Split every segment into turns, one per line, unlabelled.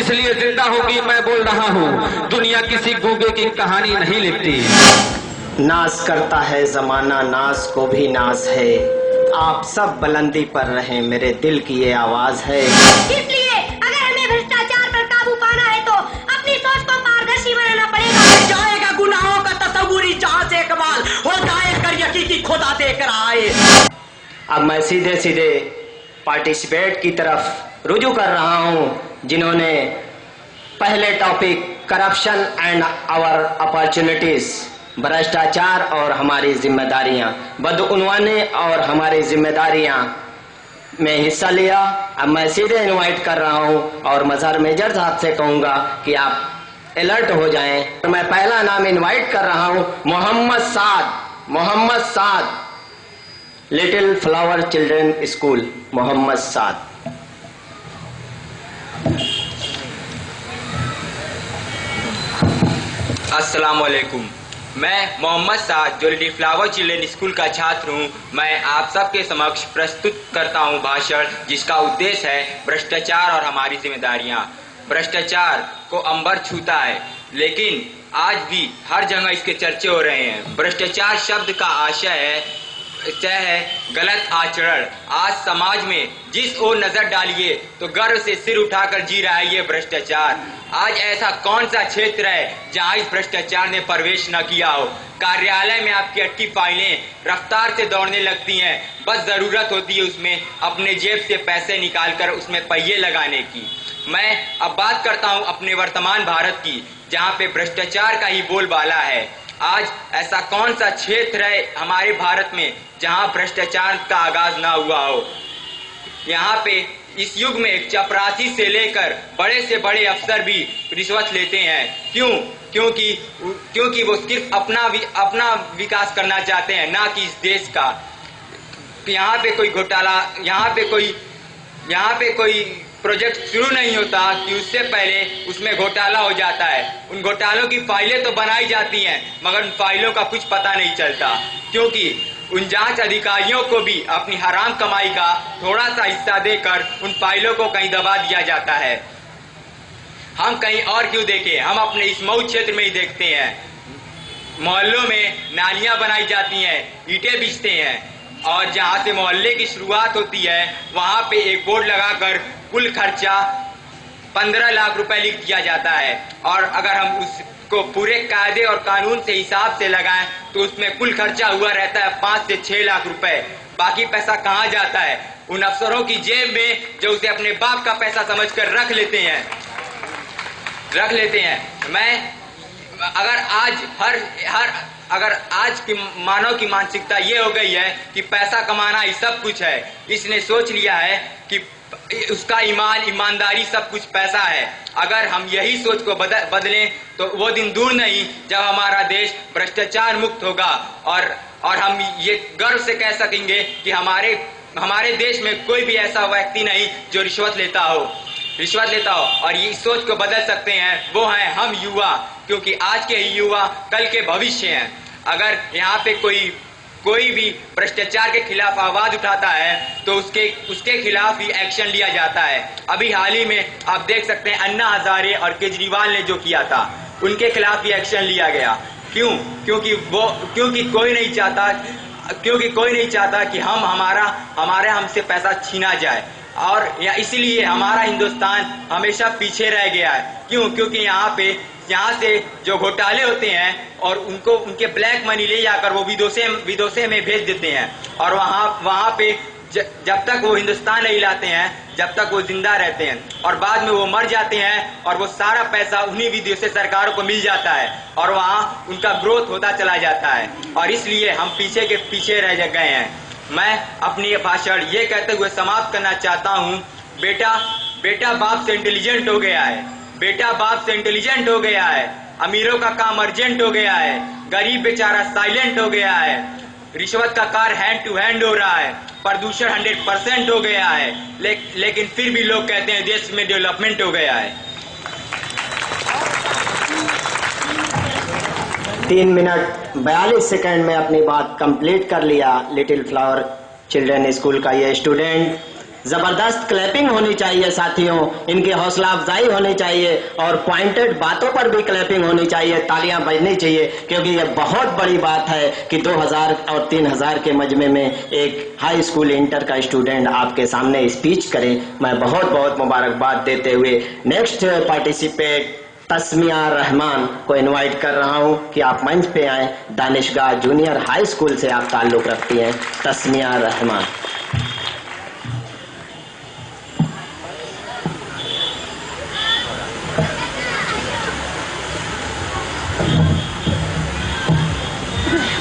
इसलिए जिंदा होगी मैं बोल रहा हूँ। दुनिया किसी गूंगे की कहानी नहीं लिखती।
नाज करता है जमाना, नाज को भी नाज है। आप सब बुलंदी पर रहें, मेरे दिल की ये आवाज है।
इसलिए अगर हमें भ्रष्टाचार पर काबू पाना है तो अपनी सोच को पारदर्शी बनाना पड़ेगा।
जाएगा गुनाहों का तस्वुरी जहां से कमाल हो जाए कर यकीन खुदा देकर आए।
अब मैं सीधे सीधे पार्टिसिपेट की तरफ रुजू कर रहा हूं, जिन्होंने पहले topic corruption and our opportunities, भ्रष्टाचार और हमारी जिम्मेदारियां, बदउनवानी और हमारी जिम्मेदारियां में हिस्सा लिया। अब मैं सीधे इनवाइट कर रहा हूं और मजहर मेजर साहब से कहूंगा कि आप अलर्ट हो जाएं। तो मैं पहला नाम इनवाइट कर रहा हूं, Mohammad Saad, Little Flower Children School, Mohammad Saad.
अस्सलाम वालेकुम। मैं मोहम्मद साद जो लिटिल फ्लावर चिल्ड्रन स्कूल का छात्र हूँ, मैं आप सबके समक्ष प्रस्तुत करता हूँ भाषण जिसका उद्देश्य है भ्रष्टाचार और हमारी जिम्मेदारियाँ। भ्रष्टाचार को अंबर छूता है, लेकिन आज भी हर जगह इसके चर्चे हो रहे हैं। भ्रष्टाचार शब्द का आशय है गलत आचरण। आज समाज में जिस ओर नजर डालिए तो गर्व से सिर उठाकर जी रहा है ये भ्रष्टाचार। आज ऐसा कौन सा क्षेत्र है जहां इस भ्रष्टाचार ने प्रवेश न किया हो। कार्यालय में आपकी अट्टी फाइलें रफ्तार से दौड़ने लगती हैं, बस जरूरत होती है उसमें अपने जेब से पैसे निकालकर उसमें पहिए लगाने की। मैं अब बात करता हूं अपने वर्तमान भारत की, जहां पे भ्रष्टाचार का ही बोलबाला है। आज ऐसा कौन सा क्षेत्र है हमारे भारत में जहां भ्रष्टाचार का आगाज ना हुआ हो। यहाँ पे इस युग में चपरासी से लेकर बड़े से बड़े अफसर भी रिश्वत लेते हैं। क्यों? क्योंकि वो सिर्फ अपना विकास करना चाहते हैं, ना कि इस देश का। यहाँ पे कोई घोटाला, यहाँ पे कोई प्रोजेक्ट शुरू नहीं होता कि उससे पहले उसमें घोटाला हो जाता है। उन घोटालों की फाइलें तो बनाई जाती हैं, मगर उन फाइलों का कुछ पता नहीं चलता, क्योंकि उन जांच अधिकारियों को भी अपनी हराम कमाई का थोड़ा सा हिस्सा देकर उन फाइलों को कहीं दबा दिया जाता है। हम कहीं और क्यों देखें, हम अपने इस मऊ क्षेत्र में ही देखते हैं। मोहल्लों में नालियां बनाई जाती हैं, ईंटें बिछते हैं, और जहां से मोहल्ले की शुरुआत होती है वहां पे एक बोर्ड लगाकर कुल खर्चा 15 लाख रुपए लिख दिया जाता है। और अगर हम उसको पूरे कायदे और कानून से हिसाब से लगाएं तो उसमें कुल खर्चा हुआ रहता है 5 से 6 लाख रुपए। बाकी पैसा कहाँ जाता है? उन अफसरों की जेब में, जो उसे अपने बाप का पैसा समझकर रख लेते हैं। अगर आज की मानव की मानसिकता ये हो गई है कि पैसा कमाना ही सब कुछ है, इसने सोच लिया है कि उसका ईमानदारी सब कुछ पैसा है। अगर हम यही सोच को बदलें तो वो दिन दूर नहीं जब हमारा देश भ्रष्टाचार मुक्त होगा, और हम ये गर्व से कह सकेंगे कि हमारे देश में कोई भी ऐसा व्यक्ति नहीं जो रिश्वत लेता हो। और ये सोच को बदल सकते हैं वो हैं हम युवा, क्योंकि आज के ही युवा कल के भविष्य हैं। अगर यहाँ पे कोई भी भ्रष्टाचार के खिलाफ आवाज उठाता है तो उसके खिलाफ ही एक्शन लिया जाता है। अभी हाल ही में आप देख सकते हैं अन्ना हजारे और केजरीवाल ने जो किया था, उनके खिलाफ ही एक्शन लिया गया। क्यों? क्योंकि कोई नहीं चाहता कि हमारे हमसे पैसा छीना जाए, और इसीलिए हमारा हिंदुस्तान हमेशा पीछे रह गया है। क्यों? क्योंकि यहाँ से जो घोटाले होते हैं और उनके ब्लैक मनी ले जाकर वो विदेशों में भेज देते हैं, और वहाँ पे जब तक वो हिंदुस्तान नहीं लाते हैं जब तक वो जिंदा रहते हैं, और बाद में वो मर जाते हैं और वो सारा पैसा उन्हीं विदेशी सरकारों को मिल जाता है और वहाँ उनका ग्रोथ होता चला जाता है, और इसलिए हम पीछे रह गए हैं। मैं अपनी ये भाषण ये कहते हुए समाप्त करना चाहता हूँ, बेटा बाप से इंटेलिजेंट हो गया है, बेटा बाप से इंटेलिजेंट हो गया है, अमीरों का काम अर्जेंट हो गया है, गरीब बेचारा साइलेंट हो गया है, रिश्वत का कार हैंड टू हैंड हो रहा है, प्रदूषण 100% हो गया है, लेकिन फिर भी लोग कहते हैं देश में डेवलपमेंट हो गया है।
3 मिनट 42 सेकंड में अपनी बात कंप्लीट कर लिया लिटिल फ्लावर चिल्ड्रन स्कूल का ये स्टूडेंट जबरदस्त क्लैपिंग होनी चाहिए साथियों, इनकी हौसला अफजाई होनी चाहिए और पॉइंटेड बातों पर भी क्लैपिंग होनी चाहिए, तालियां बजनी चाहिए, क्योंकि यह बहुत बड़ी बात है कि 2000 और 3000 के मजमे में एक हाई स्कूल इंटर का स्टूडेंट आपके सामने स्पीच करे। मैं बहुत बहुत मुबारकबाद देते हुए नेक्स्ट पार्टिसिपेट तस्मिया रहमान को इनवाइट कर रहा हूं कि आप मंच पे आए। दानिशगाह जूनियर हाई स्कूल से आप ताल्लुक रखती हैं, तस्मिया रहमान।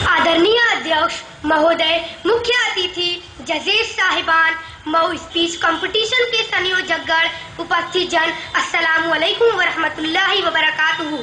आदरणीय अध्यक्ष महोदय, मुख्य अतिथि, जजेस साहिबान, मऊ स्पीच कंपटीशन के संयोजकगण, उपस्थित जन, अस्सलामु अलैकुम व रहमतुल्लाहि व बरकातुहू।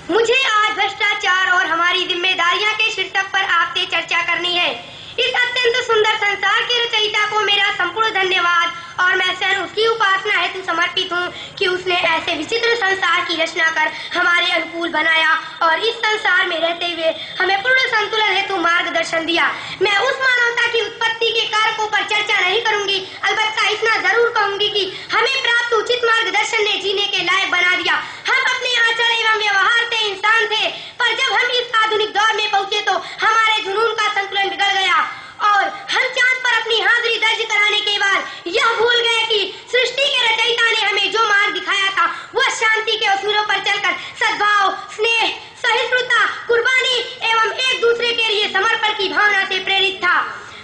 मुझे आज भ्रष्टाचार और हमारी जिम्मेदारियां के शीर्षक पर आपसे चर्चा करनी है। इस अत्यंत सुंदर संसार के रचयिता को मेरा संपूर्ण धन्यवाद और मैं स्वयं उसकी उपासना हेतु समर्पित हूँ कि उसने ऐसे विचित्र संसार की रचना कर हमारे अनुकूल बनाया और इस संसार में रहते हुए हमें पूर्ण संतुलन हेतु मार्गदर्शन दिया। मैं उस मानवता की उत्पत्ति के कारकों पर चर्चा नहीं करूंगी, अलबत्ता इतना जरूर कहूंगी कि हमें प्राप्त उचित मार्गदर्शन ने जीने के लायक बना दिया। हम अपने आचरण एवं व्यवहार से इंसान थे, पर जब हम इस आधुनिक दौर में पहुँचे तो हमारे जुनून का संतुलन बिगड़ गया और हम चांद पर अपनी हाजिरी दर्ज कराने के बाद यह भूल गए कि सृष्टि के रचयिता ने हमें जो मार्ग दिखाया था वह शांति के उसूलों पर चलकर सद्भाव, स्नेह, सहिष्णुता, कुर्बानी एवं एक दूसरे के लिए समर्पण की भावना से प्रेरित था।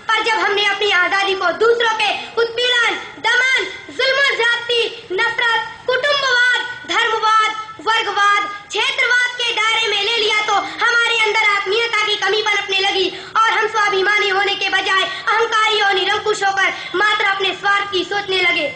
पर जब हमने अपनी आजादी को दूसरों के उत्पीड़न, दमन, जुल्म, ज्यादती, नफरत, कुटुंबवाद, धर्मवाद, वर्गवाद, क्षेत्रवाद के दायरे में ले लिया तो हमारे अंदर आत्मीयता की कमी पनपने लगी और हम स्वाभिमानी होने के बजाय अहंकारी और निरंकुश होकर मात्र अपने स्वार्थ की सोचने लगे।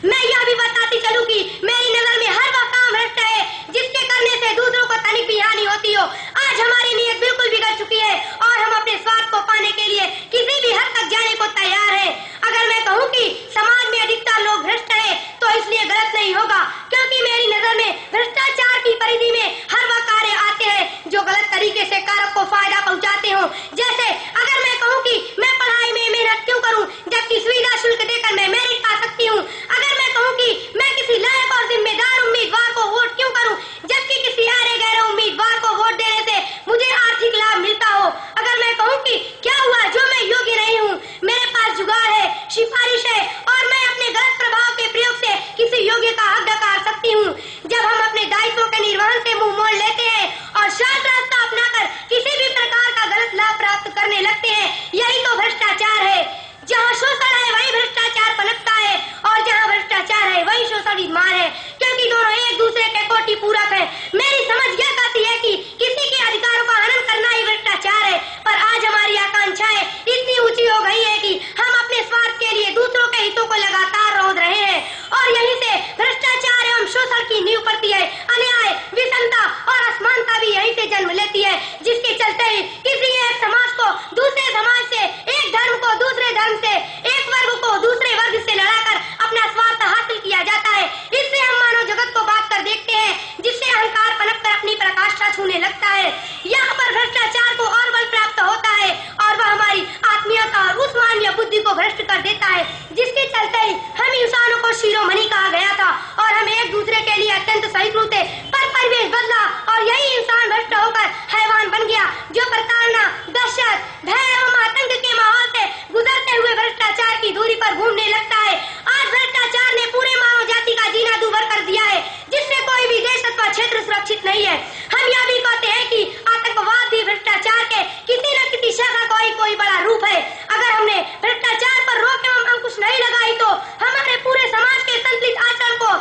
मैं यह भी बताती चलूं कि मेरी नजर में हर वह काम भ्रष्ट है जिसके करने से दूसरों को तनिक भी हानि होती हो। आज हमारी नीयत बिल्कुल बिगड़ चुकी है और हम अपने स्वार्थ को पाने के लिए किसी भी हद तक जाने को तैयार हैं। अगर मैं कहूँ कि समाज में अधिकतर लोग भ्रष्ट है तो इसलिए गलत नहीं होगा, क्योंकि मेरी नजर में भ्रष्टाचार की परिधि में हर वह कार्य आते हैं जो गलत तरीके से कारक को फायदा पहुँचाते हो। जैसे अगर मैं कहूँ कि मैं पढ़ाई में मेहनत क्यों करूँ जबकि सुविधा शुल्क देकर मैं मेरिट पा सकती हूँ। अगर मैं कहूँ कि मैं किसी लायक और जिम्मेदार उम्मीदवार को वोट क्यों करूँ जबकि किसी आरे गहरे उम्मीदवार को वोट देने से मुझे आर्थिक लाभ मिलता हो। अगर मैं कहूँ कि क्या हुआ जो मैं योग्य नहीं हूँ, मेरे पास जुगाड़ है, सिफारिश है और मैं अपने गलत प्रभाव के प्रयोग से किसी योग्य का हक डकार सकती हूँ। जब हम अपने दायित्वों के निर्वहन से मुंह मोड़ लेते हैं और शांत रास्ता अपनाकर किसी भी प्रकार का गलत लाभ प्राप्त करने लगते हैं, यही तो भ्रष्टाचार है। जहाँ शोषण है वही भ्रष्टाचार पनपता है और जहाँ भ्रष्टाचार है वही शोषण विद्यमान है, क्योंकि दोनों एक दूसरे के कोटि पूरक है। मेरी समझ यह कहती है कि किसी के अधिकारों का हनन करना ही भ्रष्टाचार है, पर आज हमारी आकांक्षाएं इतनी ऊंची हो गई है कि हम अपने स्वार्थ के लिए दूसरों के हितों को लगातार रोध रहे हैं और यहीं से भ्रष्टाचार एवं शोषण की नींव पड़ती है। अन्याय, विषमता और असमानता भी यहीं से जन्म लेती है, जिसके चलते ही किसी एक समाज को दूसरे समाज से, एक धर्म को दूसरे धर्म से, एक वर्ग को दूसरे वर्ग से लड़ाकर अपना स्वार्थ हासिल किया जाता है। इससे हम मानव जगत को बात कर देखते हैं, जिससे अहंकार पनप कर अपनी पराकाष्ठा छूने लगता है। यहाँ पर भ्रष्टाचार को और बल प्राप्त होता है और वह हमारी आत्मीयता और उस मानवीय बुद्धि को भ्रष्ट कर देता है, जिसके चलते ही हम इंसानों को शिरोमणि कहा गया था और हम एक दूसरे के लिए अत्यंत सहिष्णु थे। पर परिवेश बदला और यही इंसान भ्रष्ट होकर हैवान बन गया, जो प्रताड़ना, दहशत, भय एवं आतंक के माहौल से गुजरते हुए भ्रष्टाचार की दूरी पर घूमने लगता है। आज भ्रष्टाचार ने पूरे मानव जाति का जीना दूभर कर दिया है, जिससे कोई भी देश अथवा क्षेत्र सुरक्षित नहीं है। हम यह भी कहते हैं कि आतंकवाद भी भ्रष्टाचार के किसी न किसी शाखा का कोई बड़ा रूप है। अगर हमने भ्रष्टाचार पर रोक एवं अंकुश नहीं लगाई तो हमारे पूरे समाज के संतुलित आचरण को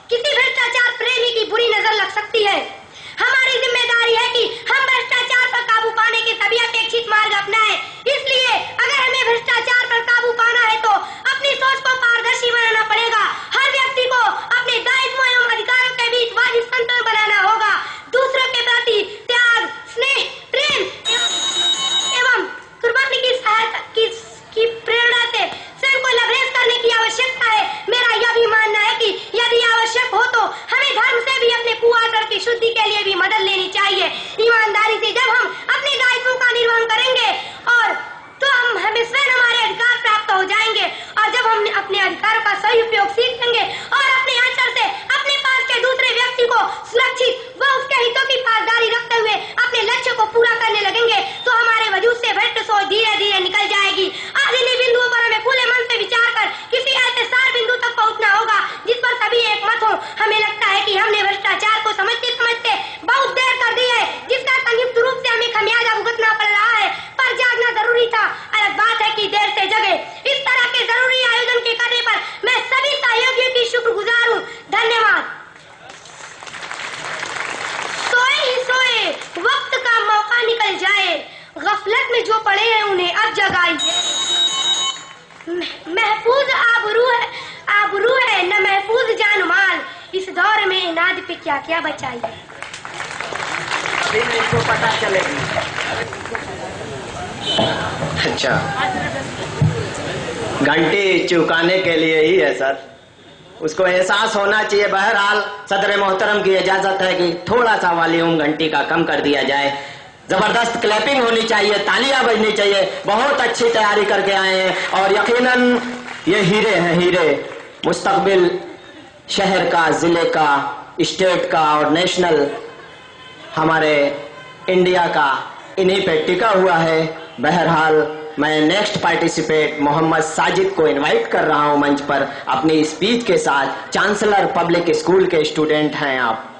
किसी भ्रष्टाचार प्रेमी की बुरी नजर लग सकती है। हमारी जिम्मेदारी है कि हम भ्रष्टाचार पर काबू पाने के अधिकारों का सही उपयोग सीखेंगे और अपने आचरण से अपने पास के दूसरे व्यक्ति को सुरक्षित व उसके हितों की पासदारी रखते हुए अपने लक्ष्य को पूरा करने लगेंगे तो हमारे वजूद से भ्रष्ट सोच धीरे धीरे निकल जाएगी। आज इन्हीं बिंदुओं पर हमें खुले मन से विचार कर किसी ऐसे सार बिंदु तक पहुंचना होगा जिस पर सभी एक मत हो। हमें लगता है कि हमने भ्रष्टाचार को समझते समझते बहुत देर कर दी है, जिसका संयुक्त रूप से हमें खमियाजा भुगतना पड़ रहा है, पर जागना जरूरी था। अलग बात है कि देर से जगे। इस तरह के जरूरी आयोजन के करने पर मैं सभी सहयोगियों की शुक्रगुजार हूँ। धन्यवाद। सोए ही सोए वक्त का मौका निकल जाए, गफलत में जो पड़े हैं उन्हें अब जगाइए। महफूज आबरू है न महफूज जान माल, इस दौर में इनाद पे क्या क्या बचाइए।
अभी इसको पता चलेगी। अच्छा, घंटी चुकाने के लिए ही है सर, उसको एहसास होना चाहिए। बहरहाल सदर मोहतरम की इजाजत है कि थोड़ा सा वॉल्यूम घंटी का कम कर दिया जाए। जबरदस्त क्लैपिंग होनी चाहिए, तालियां बजनी चाहिए। बहुत अच्छी तैयारी करके आए हैं और यकीनन ये हीरे हैं, हीरे मुस्तकबिल शहर का, जिले का, स्टेट का और नेशनल हमारे इंडिया का इन्हीं पे टिका हुआ है। बहरहाल मैं नेक्स्ट पार्टिसिपेट मोहम्मद साजिद को इनवाइट कर रहा हूं मंच पर अपनी स्पीच के साथ। चांसलर पब्लिक स्कूल के स्टूडेंट हैं आप।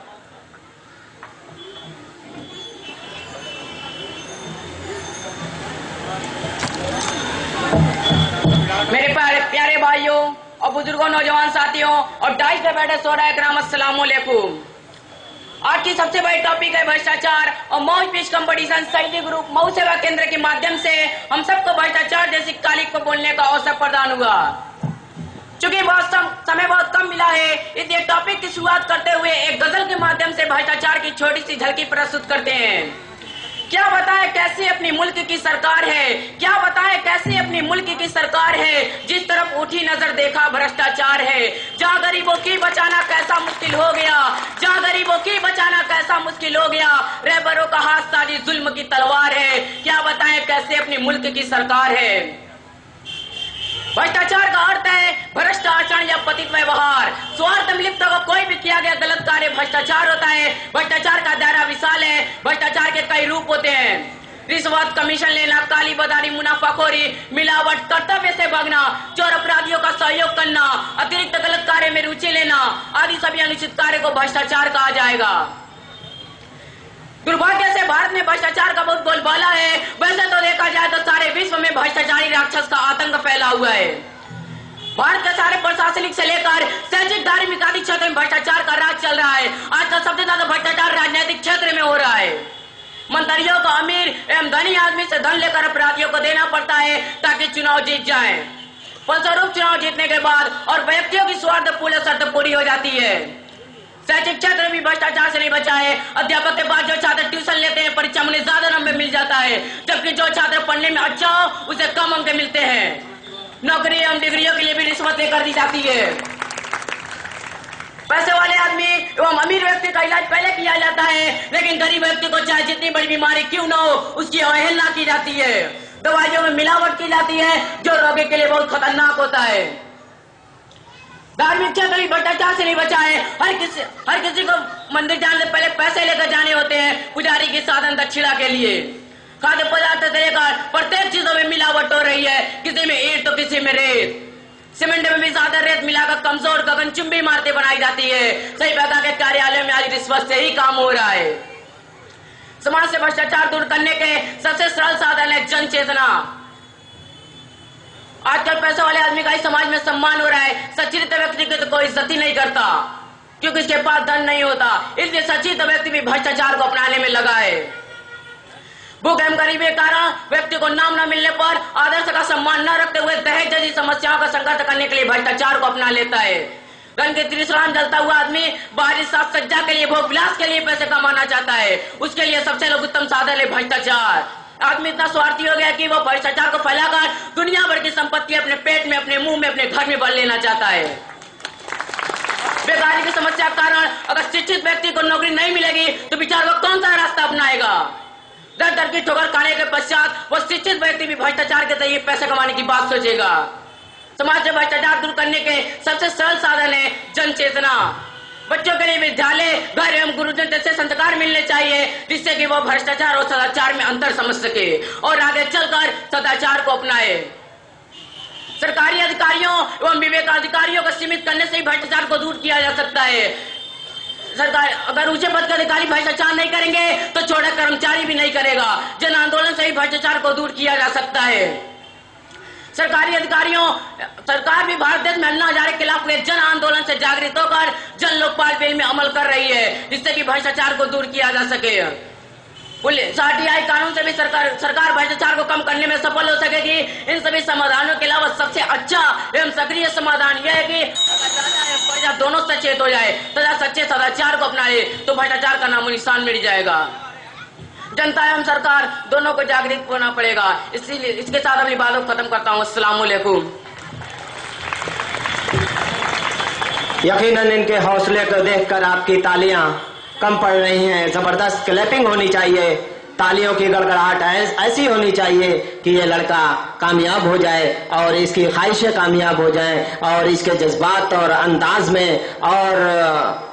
मेरे प्यारे भाइयों और बुजुर्गों, नौजवान साथियों और डाइस पे बैठे सोहरा इकराम, अस्सलाम वालेकुम। आज की सबसे बड़ी टॉपिक है भ्रष्टाचार और मऊ स्पीच कंपटीशन। शहीदी ग्रुप मऊ सेवा केंद्र के माध्यम से हम सबको भ्रष्टाचार जैसी कालिक को बोलने का अवसर प्रदान हुआ। चूंकि समय बहुत कम मिला है, इसलिए टॉपिक की शुरुआत करते हुए एक गजल के माध्यम से भ्रष्टाचार की छोटी सी झलकी प्रस्तुत करते हैं। क्या बताएं कैसे अपनी मुल्क की सरकार है, क्या बताएं कैसे अपनी मुल्क की सरकार है, जिस तरफ उठी नजर देखा भ्रष्टाचार है। जहाँ गरीबों की बचाना कैसा मुश्किल हो गया, जहाँ गरीबों की बचाना कैसा मुश्किल हो गया, रहबरों का हाथ साजी जुल्म की तलवार है। क्या बताएं कैसे अपनी मुल्क की सरकार है। भ्रष्टाचार का अर्थ है भ्रष्ट आचरण या पतित व्यवहार। स्वार्थ में लिप्त को कोई भी किया गया गलत कार्य भ्रष्टाचार होता है। भ्रष्टाचार का दायरा विशाल है। भ्रष्टाचार के कई रूप होते हैं। रिश्वत, कमीशन लेना, काली बाजारी, मुनाफाखोरी, मिलावट, कर्तव्य से भागना, चोर अपराधियों का सहयोग करना, अतिरिक्त गलत कार्य में रुचि लेना आदि सभी अनुचित कार्य को भ्रष्टाचार कहा जाएगा। दुर्भाग्य से भारत में भ्रष्टाचार का बहुत बोलबाला है। वैसे तो देखा जाए तो सारे विश्व में भ्रष्टाचारी राक्षस का आतंक फैला हुआ है। भारत के सारे प्रशासनिक से लेकर शैक्षिक, धार्मिक आदि क्षेत्र में भ्रष्टाचार का राज चल रहा है। आजकल सबसे ज्यादा भ्रष्टाचार राजनीतिक क्षेत्र में हो रहा है। मंत्रियों को अमीर एवं धनी आदमी से धन लेकर अपराधियों को देना पड़ता है ताकि चुनाव जीत जाए। फलस्वरूप चुनाव जीतने के बाद और व्यक्तियों की स्वार्थपूर्ण शर्त पूरी हो जाती है। शैक्षिक क्षेत्र में भी भ्रष्टाचार से नहीं बचा है। अध्यापक के बाद जो छात्र ट्यूशन लेते हैं परीक्षा में ज्यादा नंबर मिल जाता है, जबकि जो छात्र पढ़ने में अच्छा हो उसे कम अंक मिलते हैं। नौकरी एवं डिग्रियों के लिए भी रिश्वत कर दी जाती है। पैसे वाले आदमी एवं अमीर व्यक्ति का इलाज पहले किया जाता है, लेकिन गरीब व्यक्ति को चाहे जितनी बड़ी बीमारी क्यों न हो उसकी अवहेलना की जाती है। दवाइयों में मिलावट की जाती है जो रोगी के लिए बहुत खतरनाक होता है। धार्मिक क्षेत्र में भ्रष्टाचार से नहीं बचा है। हर किसी को मंदिर जाने से पहले पैसे लेकर जाने होते हैं पुजारी की साधन दक्षिणा के लिए। खाद्य पदार्थ से लेकर प्रत्येक चीजों में मिलावट हो रही है, किसी में ईंट तो किसी में रेत। सीमेंट में भी ज्यादा रेत मिलाकर कमजोर गगनचुंबी इमारतें बनाई जाती है। सही प्रकार के कार्यालय में आज रिश्वत से ही काम हो रहा है। समाज से भ्रष्टाचार दूर करने के सबसे सरल साधन है जन चेतना। आजकल पैसे वाले आदमी का ही समाज में सम्मान हो रहा है। सच्चित व्यक्ति की तो कोई इज्जत ही नहीं करता क्योंकि इसके पास धन नहीं होता। इसलिए सच्चित व्यक्ति भी भ्रष्टाचार को अपनाने में लगा है। भूख एवं गरीबी के कारण व्यक्ति को नाम न मिलने पर आदर्श का सम्मान न रखते हुए दहेज जैसी समस्याओं का संघर्ष करने के लिए भ्रष्टाचार को अपना लेता है। धन के त्रिशराम जलता हुआ आदमी बाहरी साज सज्जा के लिए, भोग विलास के लिए पैसे कमाना चाहता है। उसके लिए सबसे लघुत्तम साधन है भ्रष्टाचार। आदमी इतना स्वार्थी हो गया कि वो भ्रष्टाचार को फैलाकर दुनिया भर की संपत्ति अपने पेट में, अपने मुंह में, अपने घर में भर लेना चाहता है। बेकारी की समस्या के कारण अगर शिक्षित व्यक्ति को नौकरी नहीं मिलेगी तो बेचारा वो कौन सा रास्ता अपनाएगा। दर दर की ठोकर खाने के पश्चात वो शिक्षित व्यक्ति भी भ्रष्टाचार के जरिए पैसे कमाने की बात सोचेगा। समाज से भ्रष्टाचार दूर करने के सबसे सरल साधन है जन चेतना। बच्चों के लिए विद्यालय, घर एवं गुरुजन जैसे संस्कार मिलने चाहिए जिससे कि वो भ्रष्टाचार और सदाचार में अंतर समझ सके और आगे चलकर सदाचार को अपनाए। सरकारी अधिकारियों एवं विवेकाधिकारियों को सीमित करने से ही भ्रष्टाचार को दूर किया जा सकता है। सरकार अगर ऊंचे पद के अधिकारी भ्रष्टाचार नहीं करेंगे तो छोटा कर्मचारी भी नहीं करेगा। जन आंदोलन से ही भ्रष्टाचार को दूर किया जा सकता है। सरकारी अधिकारियों, सरकार भी भारत देश में अन्ना हजारे के खिलाफ हुए जन आंदोलन से जागृत होकर जन लोकपाल बिल में अमल कर रही है जिससे कि भ्रष्टाचार को दूर किया जा सके। पुलिस आरटीआई कानून से भी सरकार भ्रष्टाचार को कम करने में सफल हो सकेगी। इन सभी समाधानों के अलावा सबसे अच्छा एवं सक्रिय समाधान यह है कि प्रजा दोनों सचेत हो जाए तथा सच्चे सदाचार को अपनाए तो भ्रष्टाचार का नामो निशान मिट जाएगा। जनता एवं सरकार दोनों को जागृत होना पड़ेगा। इसीलिए इसके साथ अपनी बातों को खत्म करता हूँ। अस्सलाम वालेकुम।
यकीनन इनके हौसले को देखकर आपकी तालियां कम पड़ रही हैं। जबरदस्त क्लैपिंग होनी चाहिए, तालियों की गड़गड़ाहट ऐसी होनी चाहिए कि ये लड़का कामयाब हो जाए और इसकी ख्वाहिशें कामयाब हो जाएं और इसके जज्बात और अंदाज में और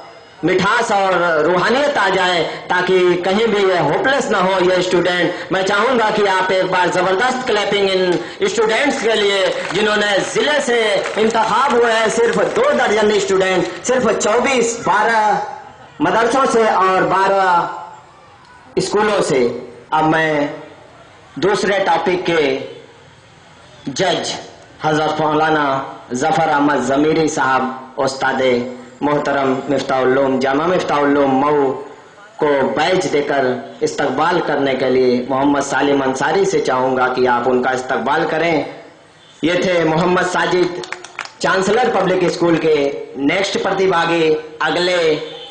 मिठास और रूहानियत आ जाए ताकि कहीं भी ये होपलेस ना हो ये स्टूडेंट। मैं चाहूंगा कि आप एक बार जबरदस्त क्लैपिंग इन स्टूडेंट्स के लिए जिन्होंने जिले से इंतखाब हुए हैं। सिर्फ 2 दर्जन स्टूडेंट, सिर्फ 12 मदरसों से और 12 स्कूलों से। अब मैं दूसरे टॉपिक के जज हजरत मौलाना जफर अहमद जमीरी साहब उस्तादे मोहतरम मिफ्ताहुल-उलूम जामा मिफ्ताहुल-उलूम मऊ को बैज देकर इस्तकबाल करने के लिए मोहम्मद सालिम अंसारी से चाहूंगा कि आप उनका इस्तकबाल करें। ये थे Mohammad Sajid, Chancellor Public School के नेक्स्ट प्रतिभागी। अगले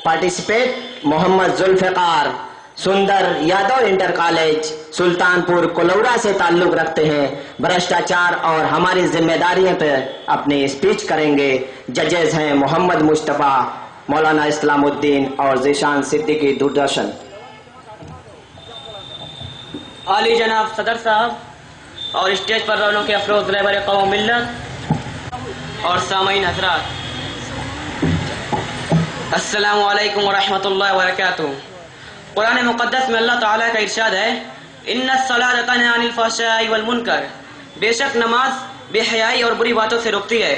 participate Mohammad Zulfikar Sundar Yadav Inter College Sultanpur Kolaura से ताल्लुक रखते हैं। भ्रष्टाचार और हमारी जिम्मेदारियों पर अपनी स्पीच करेंगे। जजेस हैं मोहम्मद मुस्तफा, मौलाना इस्लामुद्दीन और जीशान सिद्दीकी दूरदर्शन।
आली जनाब सदर साहब और स्टेज पर रौनों के अफरोज रहबर कौम मिल्लत और सामईन हजरात, अस्सलामु अलैकुम व रहमतुल्लाहि व बरकातुहू। कुरान मुक़द्दस में अल्लाह ताला का इरशाद है, इन्नस सलात तन्हा अनिल फ़हशाई वल मुनकर, बेशक नमाज बेहयाई और बुरी बातों से रोकती है।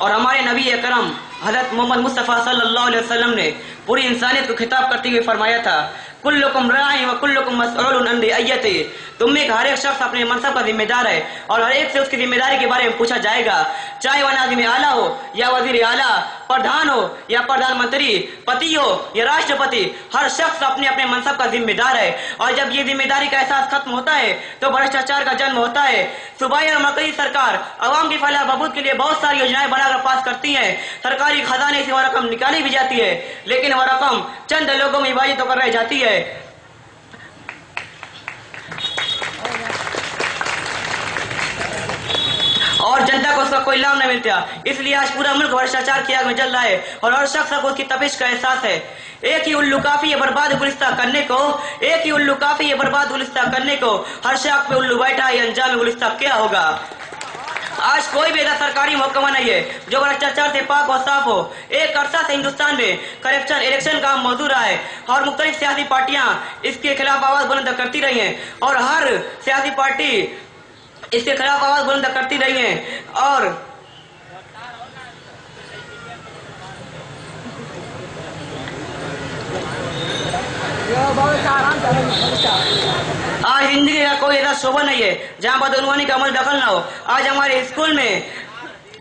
और हमारे नबी अकरम हज़रत मोहम्मद मुस्तफ़ा सल्लल्लाहु अलैहि वसल्लम ने पूरी इंसानियत को खिताब करते हुए फरमाया था, कुल्लुकुम राई व कुल्लुकुम मसऊलुन अन रइयतिही, तुम में हर एक शख्स अपने मनसब का जिम्मेदार है और हर एक से उसकी जिम्मेदारी के बारे में पूछा जाएगा। चाहे वह नाज़िम आला हो या वजीर आला, प्रधान हो या प्रधानमंत्री, पति हो या राष्ट्रपति, हर शख्स अपने अपने मनसब का जिम्मेदार है। और जब ये जिम्मेदारी का एहसास खत्म होता है तो भ्रष्टाचार का जन्म होता है। सूबाई और मरकजी सरकार अवाम की फलाह बहबूद के लिए बहुत सारी योजनाएं बनाकर पास करती है। सरकारी खजाने से वह रकम निकाली भी जाती है लेकिन वह रकम चंद लोगों में विभाजित होकर रह जाती है। और जनता को उसका कोई लाभ नहीं मिलता। इसलिए आज पूरा मुल्क भ्रष्टाचार की आग में जल रहा है और हर शख्स को उसकी तपिश का एहसास है। एक ही उल्लू काफी है बर्बाद गुलिस्ता करने को, एक ही उल्लू काफी है बर्बाद गुलिस्ता करने को, हर शख्स पे उल्लू बैठा है, अंजाम गुलिस्ता क्या होगा। आज कोई भी ऐसा सरकारी महकमा नहीं है जो भ्रष्टाचार से पाक और साफ हो। एक अरसा से हिंदुस्तान में करप्शन इलेक्शन का मौजूद रहा है और मुख्तलिफ सियासी पार्टियां इसके खिलाफ आवाज बुलंद करती रही हैं और हर सियासी पार्टी इसके खिलाफ आवाज बुलंद करती रही है। और आज जिंदगी का कोई ऐसा शोभा नहीं है जहाँ बदनवानी का अमल दखल ना हो। आज हमारे स्कूल में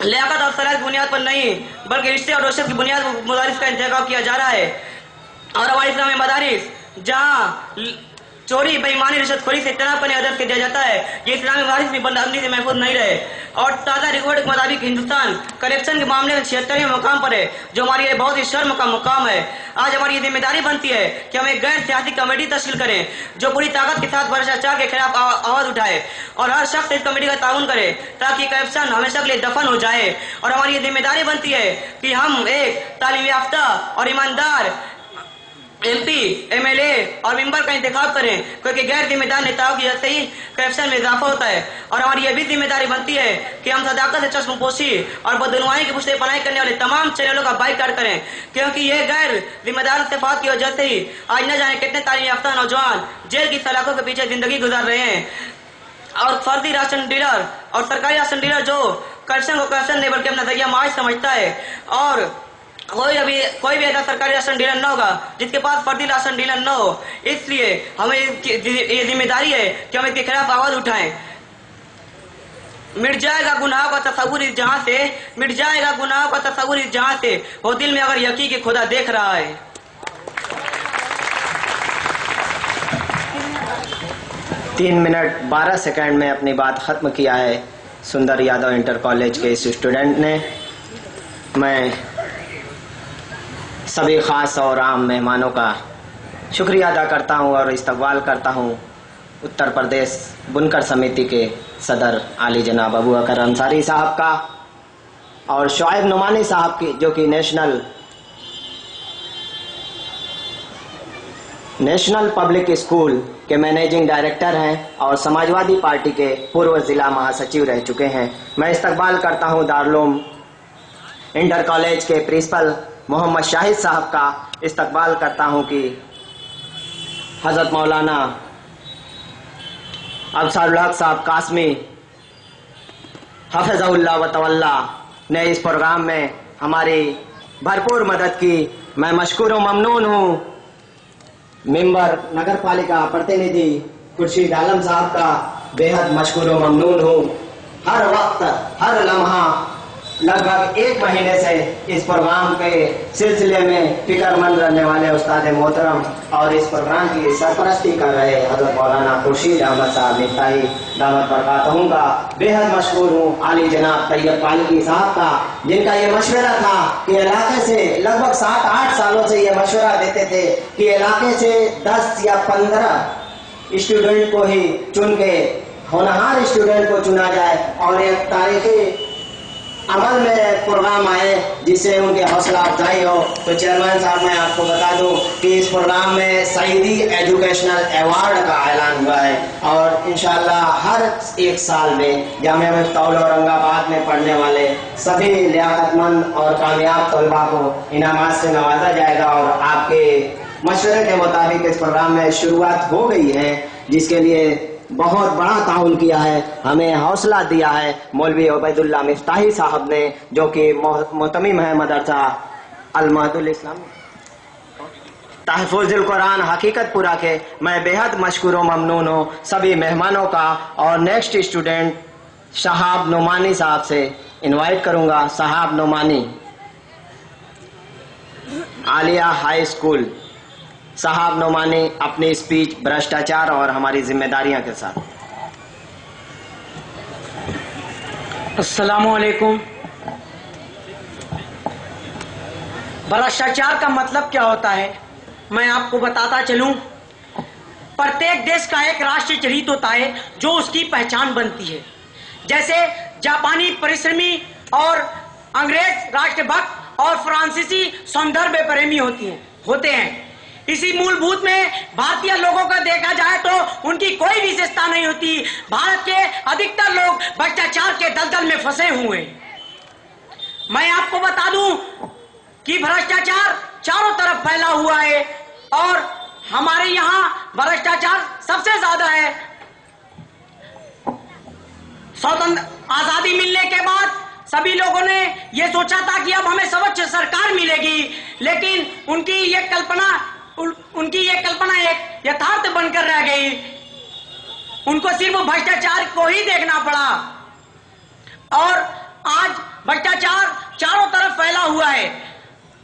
लियाकत और सलाह की बुनियाद पर नहीं बल्कि रिश्ते और रोशत की बुनियाद पर मदारिस का इंतखाब किया जा रहा है। और हमारे इस्लामी मदारिस जहाँ चोरी बेईमानी रिश्वतखोरी से इतना पर अदब दिया जाता है, ये इस्लामी मदारिस में बंदअमनी से महफूज नहीं रहे। और ताज़ा रिकॉर्ड के मुताबिक हिंदुस्तान करप्शन के मामले में 76वें मुकाम पर है जो हमारे लिए बहुत ही शर्म का मुकाम है। आज हमारी ये जिम्मेदारी बनती है कि हम एक गैर सियासी कमेटी तश्कील करें जो पूरी ताकत के साथ भ्रष्टाचार के खिलाफ आवाज उठाए और हर शख्स इस कमेटी का ताउन करे ताकि करप्शन हमेशा के लिए दफन हो जाए। और हमारी ये जिम्मेदारी बनती है कि हम एक तालीम याफ्ता और ईमानदार MP, MLA और मेंबर का इंतखाब करें, क्योंकि गैर जिम्मेदार नेताओं की जैसे ही करप्शन में इजाफा होता है। और हमारी यह भी जिम्मेदारी बनती है कि हम सदाकत से चश्मपोशी और बदनुमाई की पुष्टि पनाही करने वाले तमाम चैनलों का बाइकाट करें, क्योंकि ये गैर जिम्मेदार इत्तेफाक की वजह से ही आज न जाने कितने तालीम याफ्ता नौजवान जेल की सलाखों के पीछे जिंदगी गुजार रहे हैं। और फर्जी राशन डीलर और सरकारी राशन डीलर जो करप्शन को करप्शन नहीं बल्कि अपना जरिया माश समझता है, और कोई भी ऐसा सरकारी राशन डीलर न होगा जिसके पास फर्जी राशन डीलर न हो। इसलिए हमें ये जिम्मेदारी है कि हम इसके खिलाफ आवाज उठाएं। मिट जाएगा गुनाहों का तस्वुर इस जहां से, मिट जाएगा गुनाहों का तस्वुर इस जहां से, वो दिल में अगर यकीन कि खुदा देख रहा है।
3 मिनट 12 सेकंड में अपनी बात खत्म किया है सुंदर यादव इंटर कॉलेज के इस स्टूडेंट ने। मैं सभी खास और आम मेहमानों का शुक्रिया अदा करता हूं और इस्तकबाल करता हूं उत्तर प्रदेश बुनकर समिति के सदर आली जनाब अबू बकर अंसारी साहब का और शुआइब नुमानी साहब की, जो कि नेशनल पब्लिक स्कूल के मैनेजिंग डायरेक्टर हैं और समाजवादी पार्टी के पूर्व जिला महासचिव रह चुके हैं। मैं इस्तकबाल करता हूं दारुल इंटर कॉलेज के प्रिंसिपल मोहम्मद शाहिद साहब का, इस्तकबाल करता हूं कि हजरत मौलाना अफसरुल हक साहब कासमी हफिज़हुल्लाह व तवल्ला ने इस प्रोग्राम में हमारी भरपूर मदद की। मैं मशकूर व ममनून हूं मेंबर नगर पालिका प्रतिनिधि खुर्शीद आलम साहब का बेहद मशकूर व ममनून हूं। हर वक्त हर लम्हा लगभग 1 महीने से इस प्रोग्राम के सिलसिले में फिक्रमंद रहने वाले उस्ताद मोहतरम और इस प्रोग्राम की सरपरस्ती कर रहे हजरत मौलाना खुर्शीद अहमद साहब मिफ्ताही दामत बरकातहू का बेहद मशहूर हूँ। आली जनाब तैयब पालकी साहब का, जिनका ये मशवरा था कि इलाके से लगभग 7-8 सालों से ये मशवरा देते थे कि इलाके से 10 या 15 स्टूडेंट को ही चुन के होनहार स्टूडेंट को चुना जाए और एक तारीखी अमल में प्रोग्राम आए जिससे उनकी हौसला अफजाई हो। तो चेयरमैन साहब मैं आपको बता दूं कि इस प्रोग्राम में सईदी एजुकेशनल अवार्ड का ऐलान हुआ है और इंशाअल्लाह हर एक साल में जामिया मिफ्ताहुल औरंगाबाद में पढ़ने वाले सभी लियाकतमंद और कामयाब तलबा को इनामात से नवाजा जाएगा। और आपके मशवरे के मुताबिक इस प्रोग्राम में शुरुआत हो गई है, जिसके लिए बहुत बड़ा ताउन किया है, हमें हौसला दिया है मौलवी उबैदुल्लाह मिफ्ताही साहब ने, जो कि मोहतमिम है मदरसा अल महदुल इस्लाम तहफ़्फ़ुज़ुल कुरान हकीकतपुरा के। मैं बेहद मशकूर व ममनून हूँ सभी मेहमानों का और नेक्स्ट स्टूडेंट शहाब नुमानी साहब से इनवाइट करूंगा। Shahab Numani, Aliya High School. साहब नुमानी अपनी स्पीच भ्रष्टाचार और हमारी जिम्मेदारियां के साथ।
अस्सलामु अलैकुम। भ्रष्टाचार का मतलब क्या होता है मैं आपको बताता चलूं। प्रत्येक देश का एक राष्ट्रीय चरित्र होता है जो उसकी पहचान बनती है। जैसे जापानी परिश्रमी और अंग्रेज राष्ट्रभक्त और फ्रांसीसी सौंदर्य प्रेमी होते हैं। इसी मूलभूत में भारतीय लोगों का देखा जाए तो उनकी कोई विशेषता नहीं होती। भारत के अधिकतर लोग भ्रष्टाचार के दलदल में फंसे हुए। मैं आपको बता दूं कि भ्रष्टाचार चारों तरफ फैला हुआ है और हमारे यहाँ भ्रष्टाचार सबसे ज्यादा है। स्वतंत्र आजादी मिलने के बाद सभी लोगों ने ये सोचा था कि अब हमें स्वच्छ सरकार मिलेगी, लेकिन उनकी ये कल्पना एक यथार्थ बनकर रह गई। उनको सिर्फ भ्रष्टाचार को ही देखना पड़ा और आज भ्रष्टाचार चारों तरफ फैला हुआ है।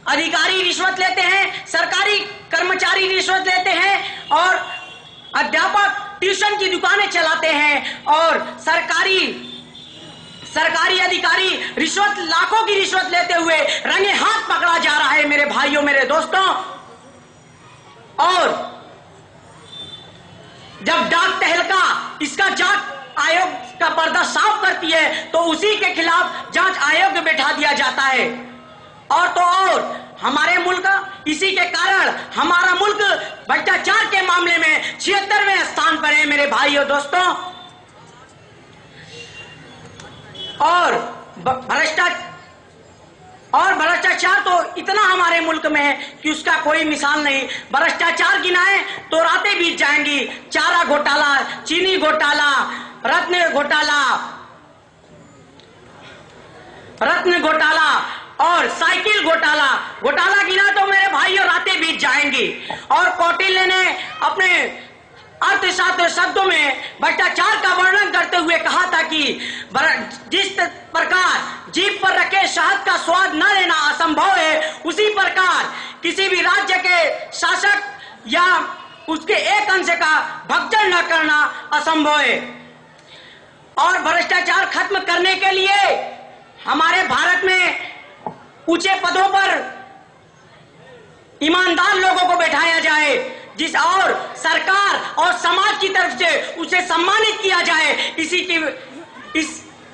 अधिकारी रिश्वत लेते हैं, सरकारी कर्मचारी रिश्वत लेते हैं और अध्यापक ट्यूशन की दुकानें चलाते हैं और सरकारी अधिकारी रिश्वत, लाखों की रिश्वत लेते हुए रंगे हाथ पकड़ा जा रहा है मेरे भाइयों, मेरे दोस्तों। और जब डाक तहलका इसका जांच आयोग का पर्दा साफ करती है तो उसी के खिलाफ जांच आयोग बैठा दिया जाता है। और तो और हमारे मुल्क, इसी के कारण हमारा मुल्क भ्रष्टाचार के मामले में 76वें स्थान पर है मेरे भाइयों दोस्तों। और भ्रष्टाचार तो इतना हमारे मुल्क में है कि उसका कोई मिसाल नहीं। भ्रष्टाचार गिनाए तो रातें बीत जाएंगी। चारा घोटाला, चीनी घोटाला, रत्न घोटाला और साइकिल घोटाला गिना तो मेरे भाइयों रातें बीत जाएंगी। और कौटिल्य ने अपने अर्थशास्त्र शब्दों में भ्रष्टाचार का वर्णन करते हुए कहा था कि जिस प्रकार जीभ पर रखे शहद का स्वाद न लेना असंभव है, उसी प्रकार किसी भी राज्य के शासक या उसके एक अंश का भक्षण न करना असंभव है। और भ्रष्टाचार खत्म करने के लिए हमारे भारत में ऊंचे पदों पर ईमानदार लोगों को बैठाया जाए, जिस और सरकार और समाज की तरफ से उसे सम्मानित किया जाए।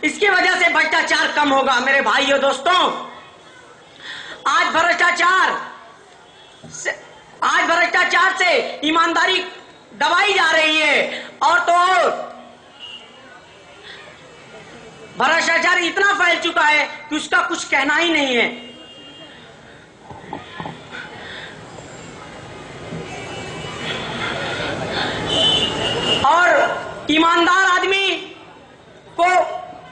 इसकी वजह से भ्रष्टाचार कम होगा मेरे भाइयों दोस्तों। आज भ्रष्टाचार से ईमानदारी दबाई जा रही है। और तो और भ्रष्टाचार इतना फैल चुका है कि उसका कुछ कहना ही नहीं है। और ईमानदार आदमी को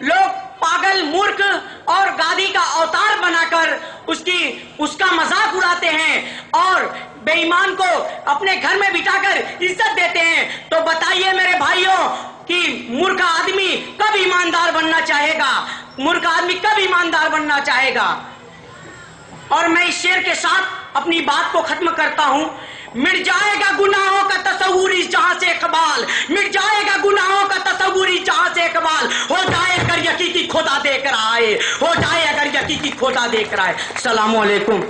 लोग पागल, मूर्ख और गादी का अवतार बनाकर उसका मजाक उड़ाते हैं और बेईमान को अपने घर में बिठाकर इज्जत देते हैं। तो बताइए मेरे भाइयों कि मूर्ख आदमी कब ईमानदार बनना चाहेगा? मूर्ख आदमी कब ईमानदार बनना चाहेगा? और मैं इस शेर के साथ अपनी बात को खत्म करता हूं। मिट जाएगा गुनाहों का तस्वूर इस जहां से इकबाल, मिट जाएगा गुनाहों का तस्वूर इस जहां से इकबाल। हो जाए अगर यकीकी खुदा देख रहा है, हो जाए अगर यकीकी खुदा देख रहा है। सलाम अलैकुम।